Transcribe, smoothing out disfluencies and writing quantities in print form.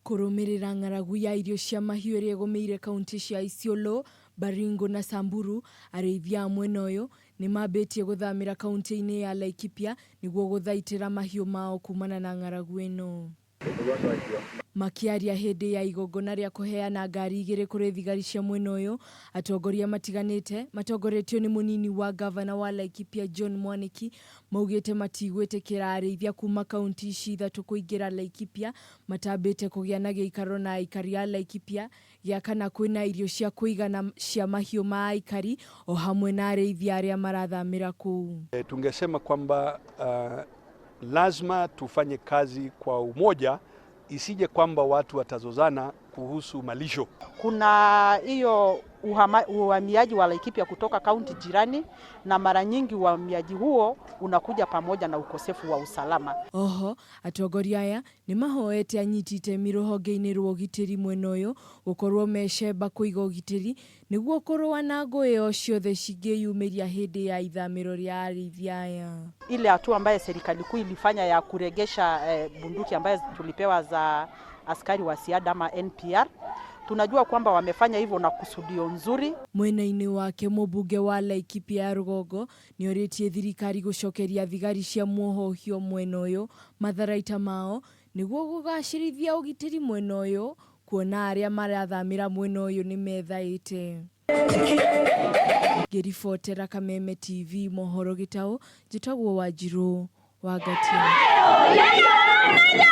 Kurumirira ng'aragu ya irio cia mahiu iria gomeire kaunti cia Isiolo, Baringo na Samburu, Ariithia mwena uyu ni mambitie guthamira kaunti-ini ya Laikipia niguo guthaitira mahiu mao kumana na ng'aragu ino. Makiaria hindi ya igongona ria kuheana ngari igiri kuri thigari cia mwena uyu, atongoria matiganite matongoretio ni munini wa gavana wa Laikipia John Mwaniki maugite matigwitikira arithia kuuma kaunti ici ithatu kuingira Laikipia, matambite kugia na ciikaro na aikari a Laikipia, ya kana kwina irio cia kuigana cia mahiu ma aikari o hamwe na arithia aria marathamira kuu. Tungesema kwamba lazima tufanye kazi kwa umoja, isije kwamba watu watazozana kuhusu malisho. Kuna hiyo uhamiaji wa Laikipia kutoka kaunti jirani, na mara nyingi uhamiaji huo unakuja pamoja na ukosefu wa usalama. Oho, atongoria aya ni mahoete anyitite miruhonge-ini rwa ugitiri mwena uyu gukorwo mecemba kuiga ugitiri niguo kurwa na ngũĩ ciothe cingĩyumiria hindi ya ithamiro ria arithia aya. Ile hatua ambayo serikali kuu ilifanya ya kuregesha bunduki ambayo tulipewa za askari wa ziada ama NPR, tunajua kwamba wamefanya hivyo na kusudio nzuri. Mwena-ini wake mubunge wa Laikipia ya Rugongo ni oritie thirikari gucokeria thigari cia muohohio mwena uyu matharaita mao niguo gugacirithia ugitiri mwena uyu, kuona aria marathamira mwena uyu ni methaite. Ngiribotera Kameme TV mohoro Gitau, njitagwo Wanjiru wa Gatia.